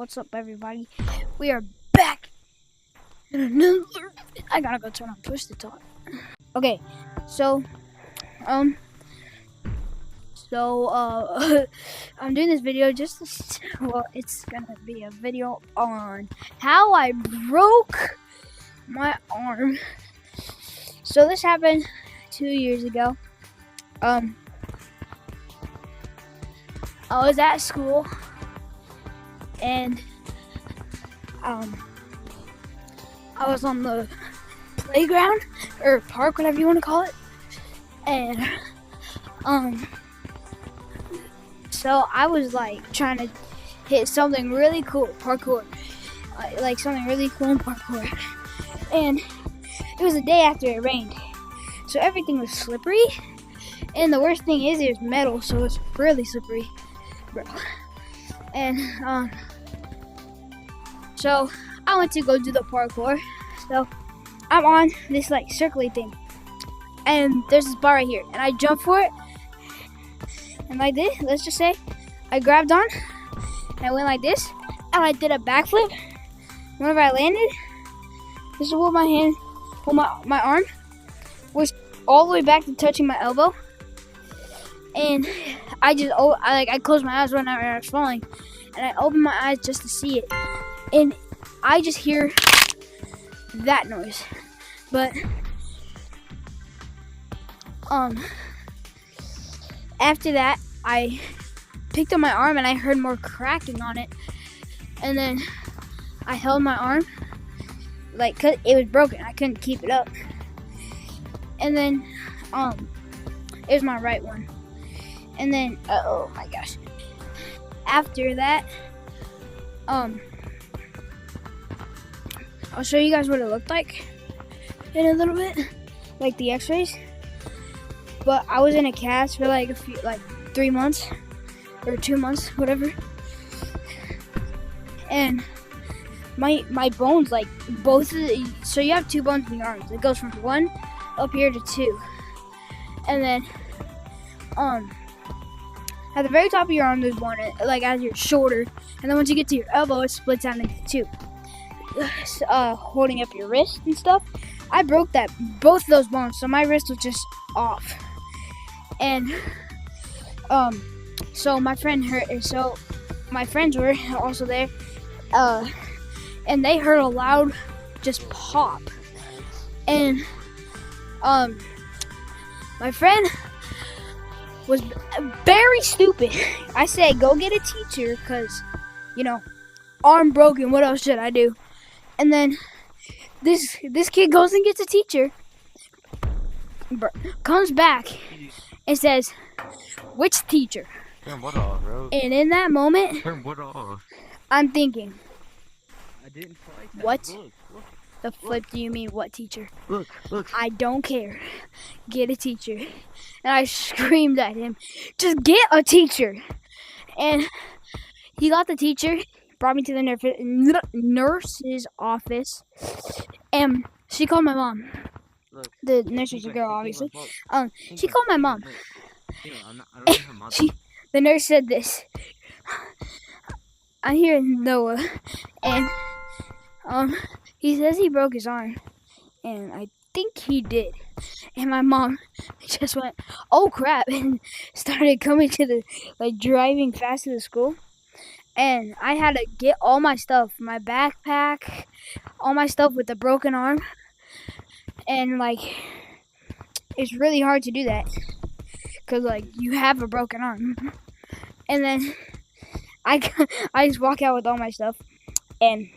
What's up, everybody? We are back in another. I gotta go turn on push to talk. Okay, so I'm doing this video just to, it's gonna be a video on how I broke my arm. So this happened 2 years ago. I was at school and I was on the playground or park, whatever you want to call it, and so I was like trying to hit something really cool, parkour, like something really cool in parkour, and it was the day after it rained, so everything was slippery, and the worst thing is it was metal, so it's really slippery, bro. And so I went to go do the parkour. So I'm on this like circly thing, and there's this bar right here, and I jumped for it, and like this, let's just say I grabbed on and I went like this, and I did a backflip. Whenever I landed, this is what my hand, my arm was all the way back to touching my elbow, and I closed my eyes whenever I was falling, and I opened my eyes just to see it, and I just hear that noise. But after that, I picked up my arm and I heard more cracking on it, and then I held my arm like 'cause it was broken. I couldn't keep it up, and then it was my right one, and then oh my gosh, after that I'll show you guys what it looked like in a little bit, like the x-rays. But I was in a cast for like 3 months or 2 months, whatever. And my bones, like both of the, so you have 2 bones in your arms. It goes from 1 up here to 2. And then at the very top of your arm there's 1, like at your shoulder. And then once you get to your elbow, it splits out into 2. Holding up your wrist and stuff. I broke both of those bones, so my wrist was just off. And so my friends were also there, and they heard a loud just pop. And my friend was very stupid. I said, go get a teacher, because arm broken, what else should I do? And then this kid goes and gets a teacher, comes back and says, which teacher? Turn what off, bro? And in that moment, Turn what off? I'm thinking, I didn't like that. what? Look. The flip, do you mean what teacher? Look. I don't care. Get a teacher. And I screamed at him, just get a teacher. And he got the teacher, brought me to the nurse's office, and she called my mom. Look. The nurse is a girl, obviously. She called my mom. The nurse said this. I'm here in Noah, and he says he broke his arm, and I think he did. And my mom just went, oh crap, and started coming to driving fast to the school. And I had to get all my stuff, my backpack, all my stuff with the broken arm. And it's really hard to do that, because you have a broken arm. And then I just walk out with all my stuff, and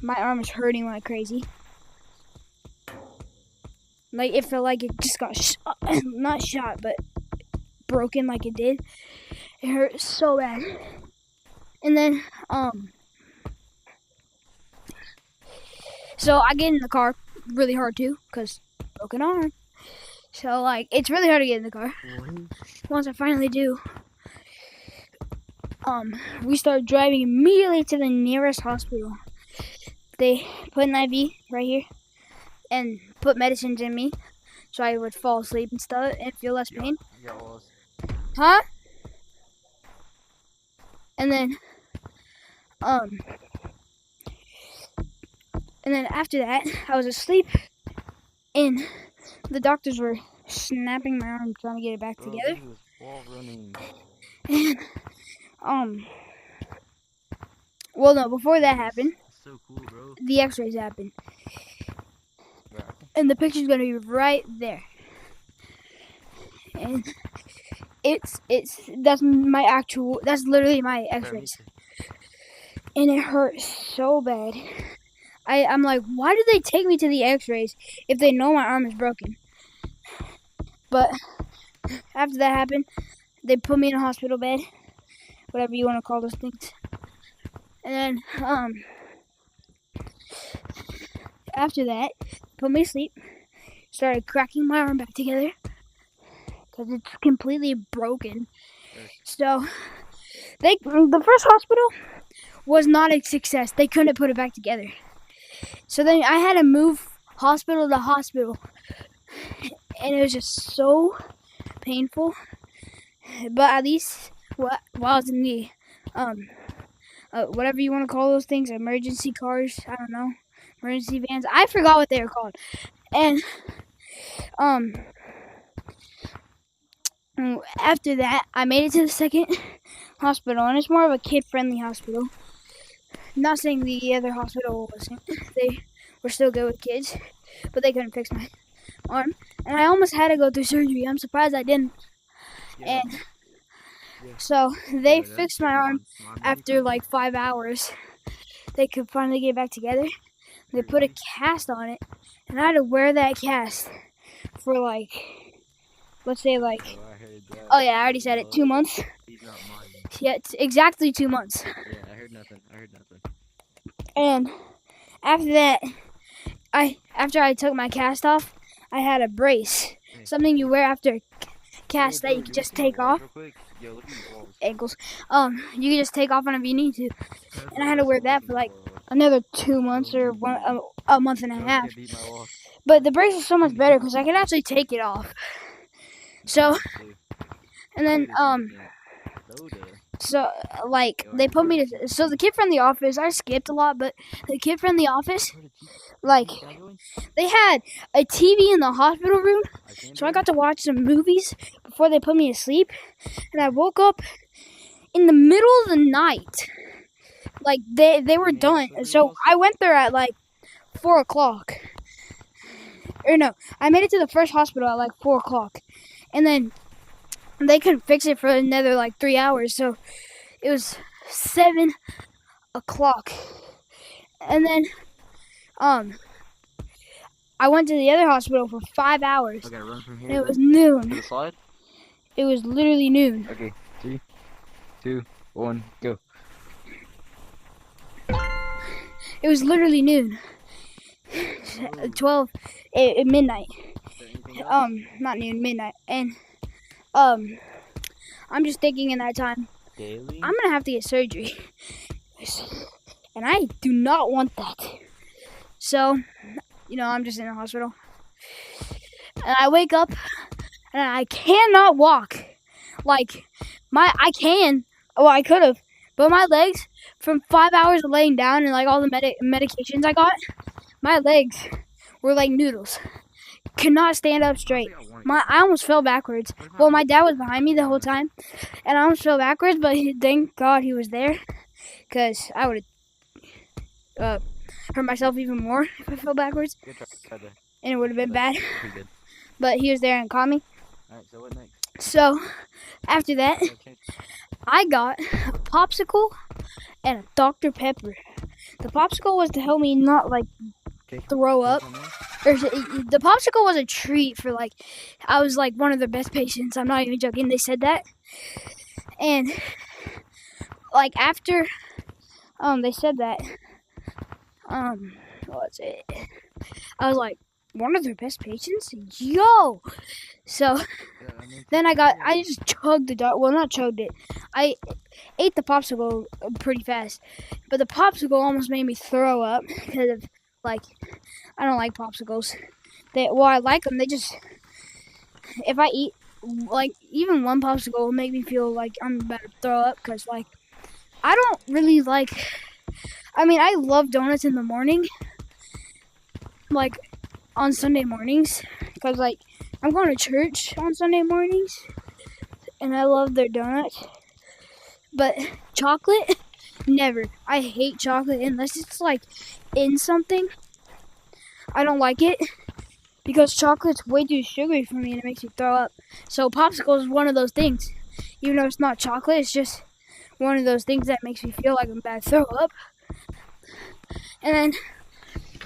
my arm is hurting like crazy. It felt like it just got not shot, but broken like it did. It hurt so bad. And then so I get in the car really hard too, because broken arm. So it's really hard to get in the car. Once I finally do, we start driving immediately to the nearest hospital. They put an IV right here and put medicines in me so I would fall asleep and stuff and feel less pain. Huh? And then And then after that, I was asleep, and the doctors were snapping my arm, trying to get it back Bro, together. look at this wall running. And well, no, before that happened, It's so cool, bro. the X-rays happened, Bro, and the picture's gonna be right there. And that's literally my bro, X-rays, and it hurt so bad. I'm like, why did they take me to the X-rays if they know my arm is broken? But after that happened, they put me in a hospital bed, whatever you want to call those things. And then after that, put me to sleep, started cracking my arm back together because it's completely broken. So the first hospital was not a success. They couldn't put it back together. So then I had to move hospital to hospital, and it was just so painful. But at least while I was in the whatever you want to call those things, emergency cars, I don't know, emergency vans, I forgot what they were called. And after that, I made it to the second hospital, and it's more of a kid-friendly hospital. Not saying the other hospital wasn't. They were still good with kids, but they couldn't fix my arm. And I almost had to go through surgery. I'm surprised I didn't. Yeah. And so they Yeah, fixed that's my arm my after like 5 hours. They could finally get back together. They put a cast on it, and I had to wear that cast for like, let's say like, Oh, I heard that. oh yeah, I already said it, 2 months. He's not mine. Yeah, it's exactly 2 months. Yeah, I heard nothing. And after that, after I took my cast off, I had a brace, something you wear after a cast that you can just take off. Real quick. Yo, look at these walls. Ankles. You can just take off whenever you need to. And I had to wear that for like another 2 months or a month and a half. But the brace is so much better because I can actually take it off. So, and then so like they put me to. So the kid from the office, I skipped a lot, but the kid from the office, like they had a TV in the hospital room, so I got to watch some movies before they put me to sleep. And I woke up in the middle of the night. Like they were done. So I went there at like 4 o'clock. Or no, I made it to the first hospital at like 4 o'clock. And then they couldn't fix it for another like 3 hours. So it was 7 o'clock. And then I went to the other hospital for 5 hours. Okay, run from here. And it was noon. To the slide? It was literally noon. Okay, 3, 2, 1, go. It was literally noon. 12 at midnight. Not noon, midnight. And I'm just thinking in that time, Daily? I'm gonna have to get surgery. And I do not want that. So, I'm just in the hospital. And I wake up and I cannot walk. Like I could have, but my legs, from 5 hours of laying down and like all the medications I got, my legs were like noodles. Could not stand up straight. I almost fell backwards. Well, my dad was behind me the whole time, and I almost fell backwards, but thank God he was there, because I would have hurt myself even more if I fell backwards, and it would have been bad. But he was there and caught me. Alright, so what next? So, after that, I got a popsicle and a Dr. Pepper. The popsicle was to help me not like throw up. The popsicle was a treat for like, I was like one of their best patients. I'm not even joking. They said that. And like after they said that, what's it? I was like, one of their best patients? Yo! So then I just chugged not chugged it. I ate the popsicle pretty fast. But the popsicle almost made me throw up because of, like, I don't like popsicles. I like them. If I eat, like, even one popsicle will make me feel like I'm about to throw up. Because, like, I don't really like I mean, I love donuts in the morning, like on Sunday mornings, because like I'm going to church on Sunday mornings, and I love their donuts. But chocolate, never. I hate chocolate unless it's like in something. I don't like it because chocolate's way too sugary for me and it makes me throw up. So popsicle is one of those things. Even though it's not chocolate, it's just one of those things that makes me feel like I'm about to throw up. And then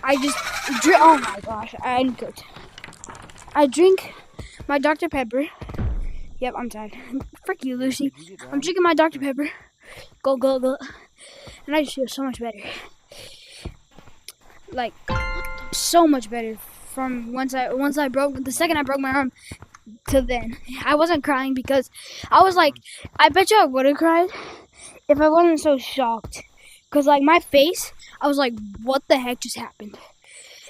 I just drink. Oh my gosh, I'm good. I drink my Dr. Pepper. Yep, I'm tired. Frick you, Lucy. I'm drinking my Dr. Pepper. Go, go, go. And I just feel so much better. Like, so much better from the second I broke my arm to then. I wasn't crying because I was like, I bet you I would have cried if I wasn't so shocked. Because, like, my face, I was like, what the heck just happened?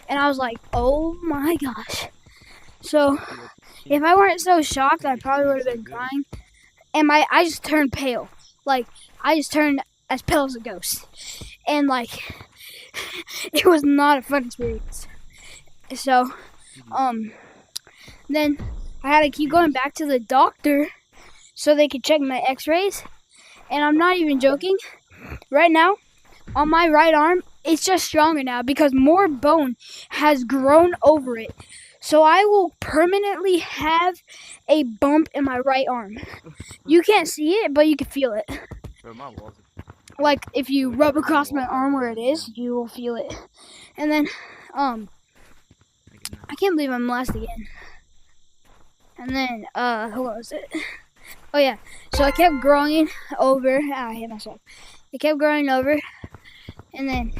And I was like, oh my gosh. So, if I weren't so shocked, I probably would have been crying. And I just turned pale. Like, I just turned as pale as a ghost. And, like, it was not a fun experience. So, then I had to keep going back to the doctor so they could check my x-rays. And I'm not even joking. Right now, on my right arm, it's just stronger now because more bone has grown over it. So I will permanently have a bump in my right arm. You can't see it, but you can feel it. Bro, my walls are... Like if you rub across my arm where it is, you will feel it. And then, I can't believe I'm last again. And then, what was it? Oh yeah, so I kept growing over. I hit myself. It kept growing over, and then,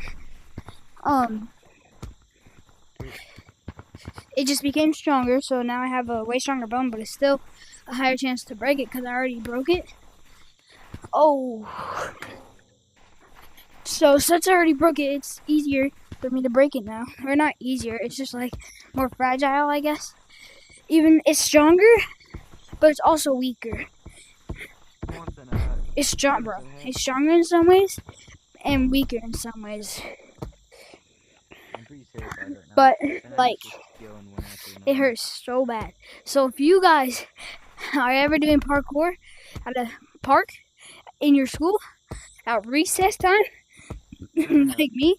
it just became stronger. So now I have a way stronger bone, but it's still a higher chance to break it because I already broke it. Oh, so since I already broke it, it's easier for me to break it now. Or not easier, it's just like more fragile, I guess. Even it's stronger, but it's also weaker. It's strong, bro. It's stronger in some ways and weaker in some ways. I'm pretty terrified right now. But And I like, just feel in one after it another. hurts so bad. So if you guys are ever doing parkour at a park in your school at recess time, like me,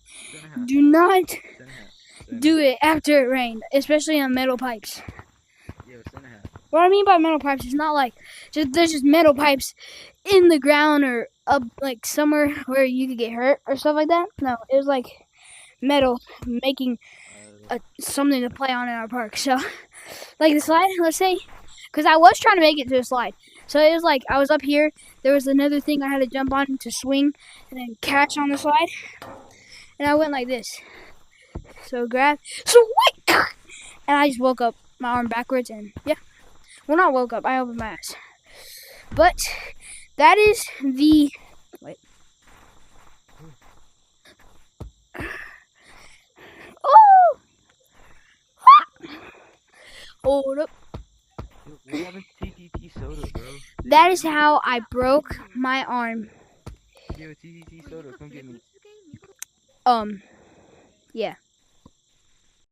do not do it after it rained, especially on metal pipes. Yeah, it's in a half. What I mean by metal pipes is not like there's just metal pipes in the ground or up like somewhere where you could get hurt or stuff like that. No, it was like metal making something to play on in our park. So, like the slide, let's say, because I was trying to make it to a slide. So it was like I was up here. There was another thing I had to jump on to swing and then catch on the slide. And I went like this. So grab, swing, and I just woke up my arm backwards and yeah. Well, not woke up. I opened my eyes. But that is the wait. Oh! Hold up. What happened to TTT soda, bro? That is how I broke my arm. Yo, TTT soda, come get me. Yeah.